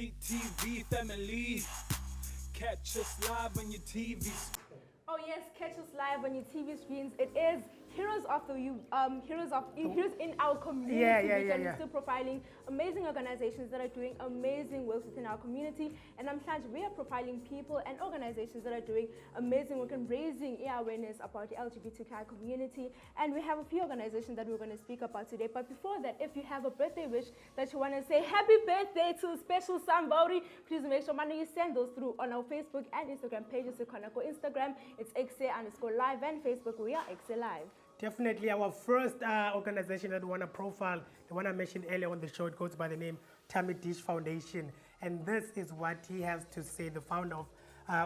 TV family. Catch us live on your TVs. Oh yes, catch us live on your TV screens. It is Heroes in our community. Yeah. Still profiling amazing organizations that are doing amazing work within our community. And I'm glad we are profiling people and organizations that are doing amazing work and raising awareness about the LGBTQI community. And we have a few organizations that we're going to speak about today. But before that, if you have a birthday wish that you want to say happy birthday to a special somebody, please make sure you send those through on our Facebook and Instagram pages. So Instagram, it's Ekse_live, and Facebook, we are Ekse Live. Definitely our first organization that we want to profile, the one I mentioned earlier on the show, it goes by the name Tammy Dish Foundation. And this is what he has to say, the founder of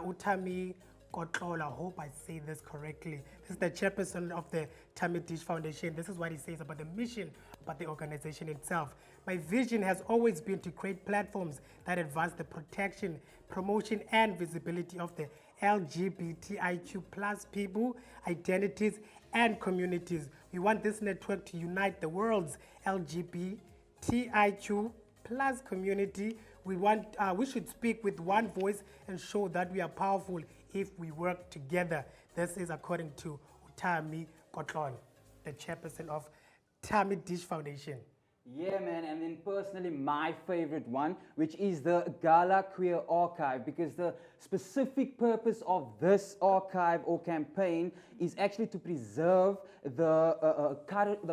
Utami Kotlola. I hope I say this correctly. This is the chairperson of the Tammy Dish Foundation. This is what he says about the mission, about the organization itself. My vision has always been to create platforms that advance the protection, promotion, and visibility of the LGBTIQ plus people, identities, and communities. We want this network to unite the world's LGBTIQ plus community. We should speak with one voice and show that we are powerful if we work together. This is according to Utami Kotlon, the chairperson of Tammy Dish Foundation. Yeah, man, and then personally my favorite one, which is the Gala Queer Archive, because the specific purpose of this archive or campaign is actually to preserve the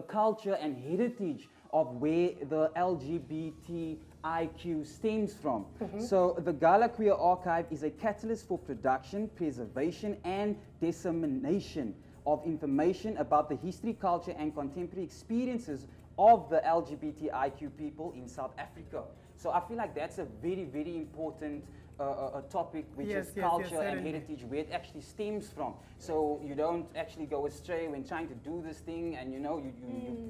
culture and heritage of where the LGBTIQ stems from. So the Gala Queer Archive is a catalyst for production, preservation, and dissemination of information about the history, culture, and contemporary experiences of the LGBTIQ people in South Africa. So I feel like that's a very, very important topic, which is culture and heritage, where it actually stems from. So you don't actually go astray when trying to do this thing, and you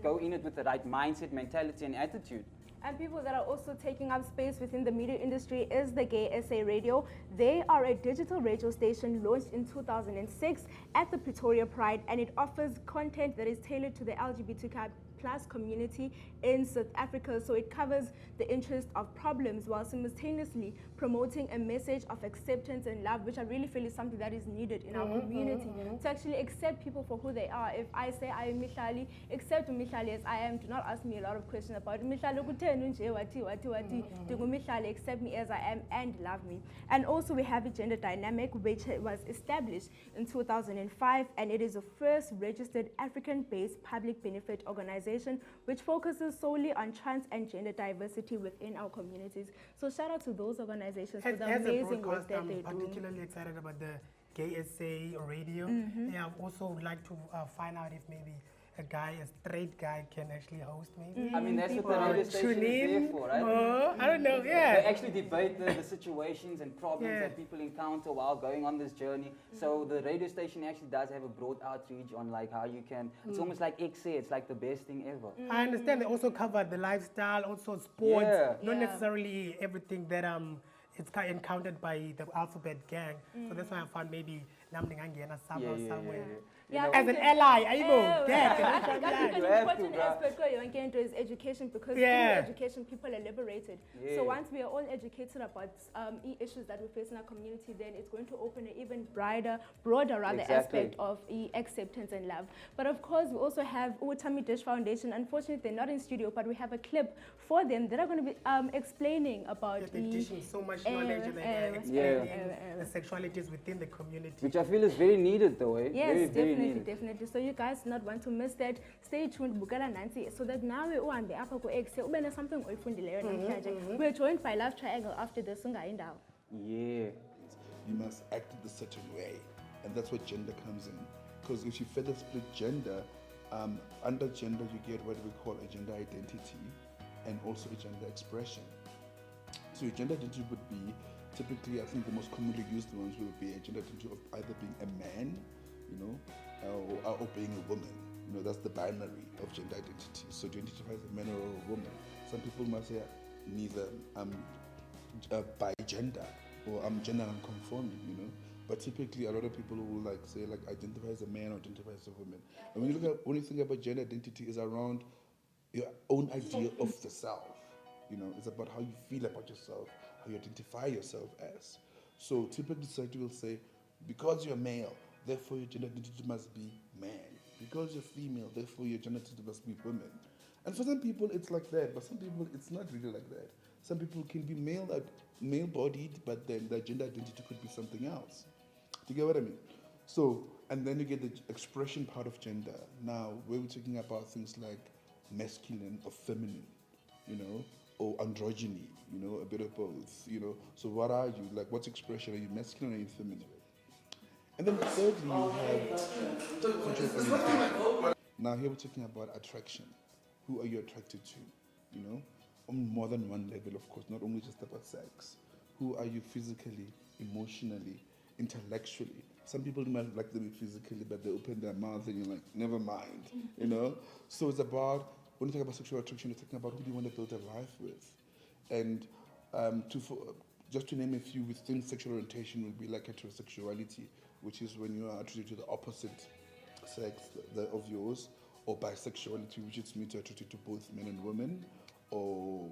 go in it with the right mindset, mentality, and attitude. And people that are also taking up space within the media industry is the Gay SA Radio. They are a digital radio station launched in 2006 at the Pretoria Pride, and it offers content that is tailored to the LGBTQ plus community in South Africa. So it covers the interest of problems while simultaneously promoting a message of acceptance and love, which I really feel is something that is needed in our community, to actually accept people for who they are. If I say I am Mihlali, accept Mihlali as I am. Do not ask me a lot of questions about Mihlali, accept me as I am and love me. And also we have a gender dynamic, which was established in 2005, and it is the first registered African-based public benefit organization which focuses solely on trans and gender diversity within our communities. So shout out to those organizations for the amazing work that they do. I'm particularly excited about the Gay SA Radio. Yeah, I also would like to find out if maybe a straight guy can actually host maybe. I mean, that's what the radio station is there for, right? I don't know, yeah. They actually debate the situations and problems that people encounter while going on this journey. So the radio station actually does have a broad outreach on like how you can, it's almost like Ekse, it's like the best thing ever. I understand they also cover the lifestyle, also sports, not necessarily everything that it's encountered by the alphabet gang. So that's why I found maybe somewhere. As an ally, I think an important aspect is education, because through education people are liberated. So once we are all educated about issues that we face in our community, then it's going to open an even broader aspect of acceptance and love. But of course, we also have Utami Dish Foundation. Unfortunately, they're not in studio, but we have a clip for them that are going to be explaining about they're dishing so much knowledge and explaining the sexualities within the community. Which I feel is very needed though, eh? Yes, definitely. So you guys do not want to miss that. Stay tuned, Bukala Nancy, so that now we are the upper Ekse, something we're joined by Love Triangle after the Sunga Indao. Yeah. You must act in a certain way, and that's where gender comes in. Because if you further split gender, under gender you get what we call a gender identity and also a gender expression. So your gender identity would be, typically, I think the most commonly used ones will be a gender identity of either being a man, or being a woman. That's the binary of gender identity. So do you identify as a man or a woman? Some people might say neither by gender, or I'm gender unconforming, But typically a lot of people will say identify as a man or identify as a woman. And when you think about gender identity, is around your own idea of the self. It's about how you feel about yourself, how you identify yourself as. So typically society will say, because you're male, therefore your gender identity must be man. Because you're female, therefore your gender identity must be women. And for some people it's like that, but some people it's not really like that. Some people can be male-bodied, but then their gender identity could be something else. Do you get what I mean? So, and then you get the expression part of gender. Now, where we're talking about things like masculine or feminine, you know, or androgyny, you know, a bit of both, you know. So what are you? Like, what's expression? Are you masculine or are you feminine? And then thirdly, you have sexual orientation. Now, here we're talking about attraction. Who are you attracted to? You know, on more than one level, of course, not only just about sex. Who are you physically, emotionally, intellectually? Some people might like them physically, but they open their mouth and you're like, never mind, you know? So it's about, when you talk about sexual attraction, you're talking about who do you want to build a life with? And just to name a few, within sexual orientation would be like heterosexuality, which is when you are attracted to the opposite sex of yours, or bisexuality, which is me to attracted to both men and women, or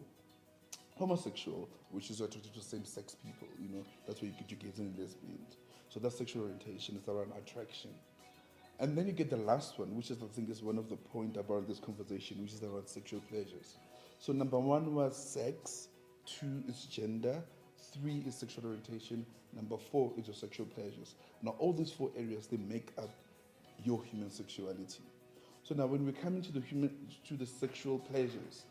homosexual, which is attracted to same-sex people. You know, that's where you get your gays and lesbians. So that's sexual orientation. It's around attraction. And then you get the last one, which is I think is one of the point about this conversation, which is around sexual pleasures. So number 1 was sex, 2 is gender, 3 is sexual orientation, number 4 is your sexual pleasures. Now all these 4 areas, they make up your human sexuality. So now when we come into the sexual pleasures,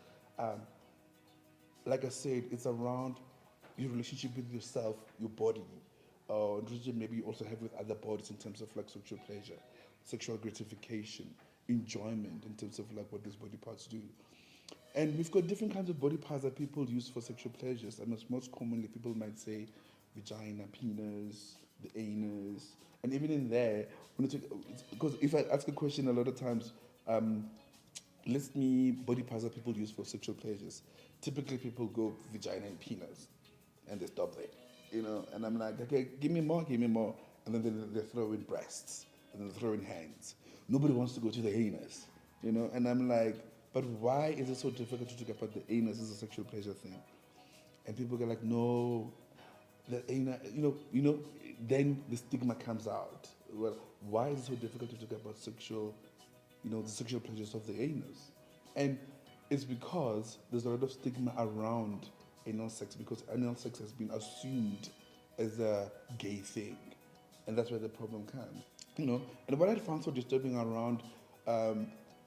like I said, it's around your relationship with yourself, your body, maybe you also have with other bodies in terms of like sexual pleasure, sexual gratification, enjoyment in terms of like what these body parts do. And we've got different kinds of body parts that people use for sexual pleasures. And most commonly, people might say vagina, penis, the anus, and even in there, because if I ask a question a lot of times, list me body parts that people use for sexual pleasures. Typically, people go vagina and penis, and they stop there, you know. And I'm like, okay, give me more, and then they throw in breasts, and then they throw in hands. Nobody wants to go to the anus, you know. And I'm like, but why is it so difficult to talk about the anus as a sexual pleasure thing? And people go like, no, the anus, you know. Then the stigma comes out. Well, why is it so difficult to talk about sexual, the sexual pleasures of the anus? And it's because there's a lot of stigma around anal sex, because anal sex has been assumed as a gay thing, and that's where the problem comes. And what I found so disturbing around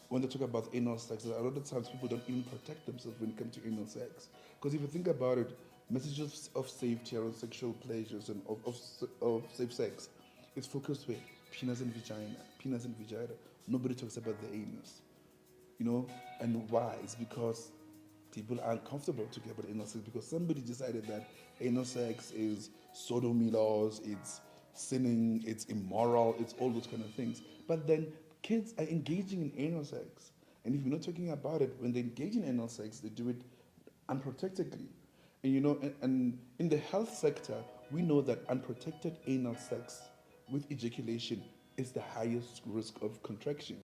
when they talk about anal sex, a lot of times people don't even protect themselves when it comes to anal sex. Because if you think about it, messages of safety around sexual pleasures and of safe sex is focused with penis and vagina. Nobody talks about the anus, and why? It's because people are uncomfortable talking about anal sex, because somebody decided that anal sex is sodomy laws, it's sinning, it's immoral, it's all those kind of things. But then kids are engaging in anal sex, and if you're not talking about it, when they engage in anal sex, they do it unprotectedly. And in the health sector, we know that unprotected anal sex with ejaculation is the highest risk of contraction.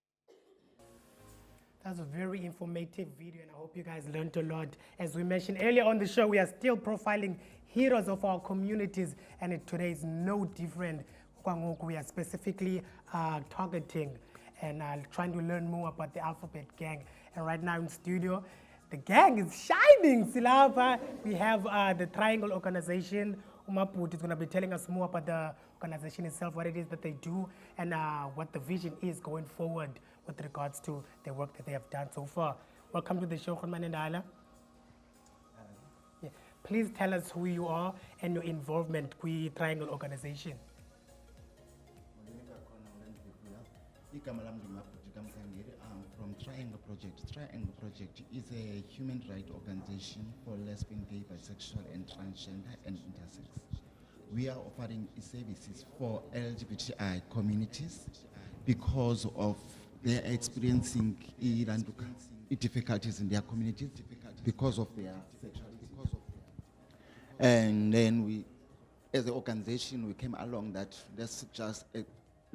That's a very informative video, and I hope you guys learned a lot. As we mentioned earlier on the show, we are still profiling heroes of our communities, and today is no different. We are specifically targeting and trying to learn more about the Alphabet Gang. And right now in studio, the gang is shining, Silapa. We have the Triangle Organization. Umaput is going to be telling us more about the organization itself, what it is that they do, and what the vision is going forward with regards to the work that they have done so far. Welcome to the show, Khulman and Ala. Yeah. Please tell us who you are and your involvement with Triangle Organization. I'm from Triangle Project. Triangle Project is a human rights organization for lesbian, gay, bisexual, and transgender and intersex. We are offering services for LGBTI communities because of their experiencing difficulties in their communities because of their sexuality. And then we, as an organization, we came along that let's just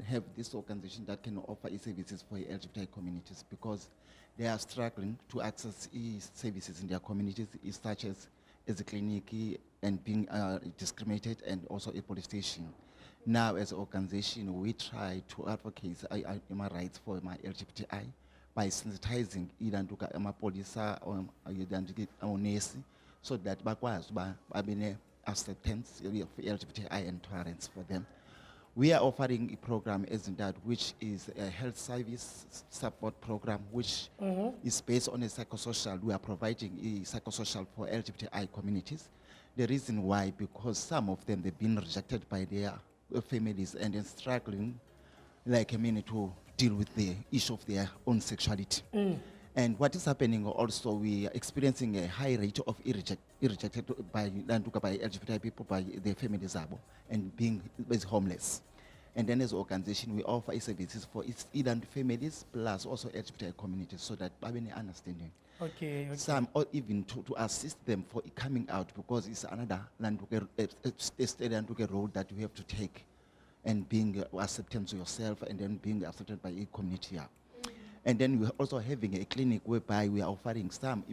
have this organization that can offer services for LGBTI communities, because they are struggling to access services in their communities, such as as a clinic and being discriminated, and also a police station. Now, as an organization, we try to advocate my rights for my LGBTI by sensitizing ilantuka amapolisa onesi, so that bakwazi uba babe ne-acceptance of LGBTI and tolerance for them. We are offering a program as in that, which is a health service support program, which is based on a psychosocial. We are providing a psychosocial for LGBTI communities. The reason why, because some of them, they've been rejected by their families and then struggling, like to deal with the issue of their own sexuality. And what is happening also, we are experiencing a high rate of rejected by LGBTI people, by their families, and being homeless. And then as an organization, we offer services for either families plus also LGBTI communities, so that by any understanding. Okay. Some, or even to assist them for coming out, because it's another role that you have to take, and being acceptance to yourself, and then being accepted by a community. And then we're also having a clinic whereby we are offering some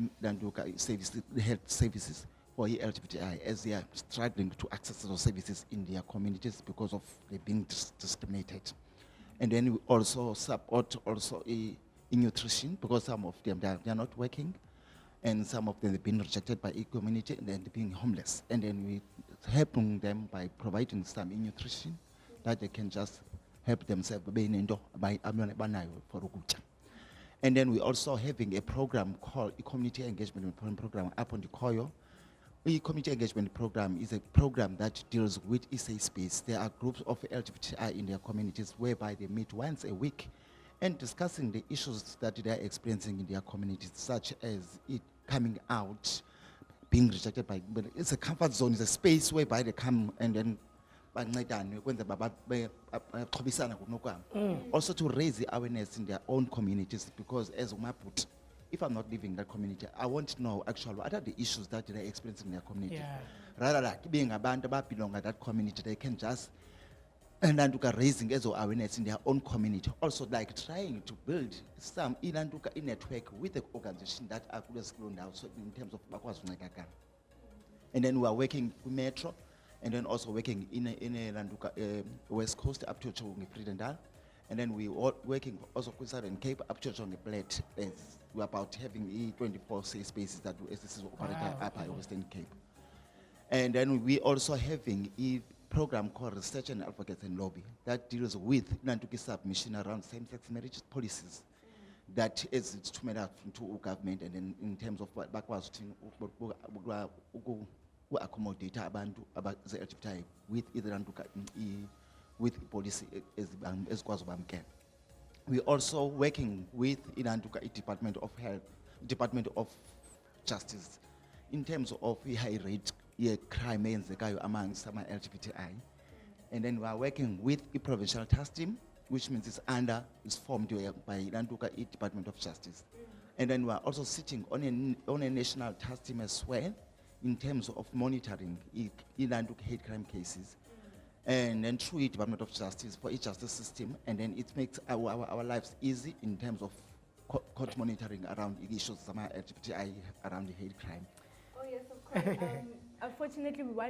services, health services for LGBTI, as they are struggling to access those services in their communities because of they being discriminated. And then we also support also in nutrition, because some of them they are not working, and some of them have been rejected by a community and then being homeless. And then we helping them by providing some in nutrition that they can just help themselves by for ukucha. And then we're also having a program called a Community Engagement Program up on the Koyo. The Community Engagement Program is a program that deals with a safe space. There are groups of LGBTI in their communities whereby they meet once a week and discussing the issues that they are experiencing in their communities, such as it coming out, being rejected by, but it's a comfort zone, it's a space whereby they come and then also to raise the awareness in their own communities, because as Umaput, if I'm not living in that community, I want to know actually what are the issues that they're experiencing in their community. Yeah. Rather like being a band that belong at that community, they can just and then raising as awareness in their own community. Also like trying to build some in network with the organization that are close now, so in terms of Bakwas. And then we are working with Metro, and then also working in a West Coast up to Chongi Pridendal. And then we are working also with Southern Cape up to Chongi Plate. We're about having 24 safe spaces that is operated up at Western Cape. And then we also having a program called Research and Advocacy and Lobby that deals with Nantuki submission around same-sex marriage policies that is instrumental to government, and then in terms of what backwards accommodate abantu about the LGBTI with either with policy as kwazobamkela. We also working with Inantuka Department of Health, Department of Justice, in terms of high rate crime among some LGBTI. And then we are working with a provincial task team, which means it's formed by Inantuka Department of Justice. And then we are also sitting on a national task team as well, in terms of monitoring Inantuka hate crime cases. And then through the Department of Justice for each justice system, and then it makes our lives easy in terms of court monitoring around issues of LGBTI around the hate crime. Oh yes, of course. Unfortunately, we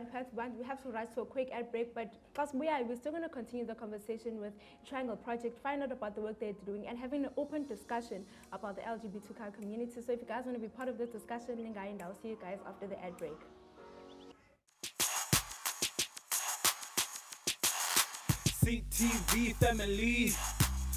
have to rush to a quick ad break, but we're still going to continue the conversation with Triangle Project, find out about the work they're doing, and having an open discussion about the LGBTQ community. So if you guys want to be part of this discussion, I'll see you guys after the ad break. CTV family.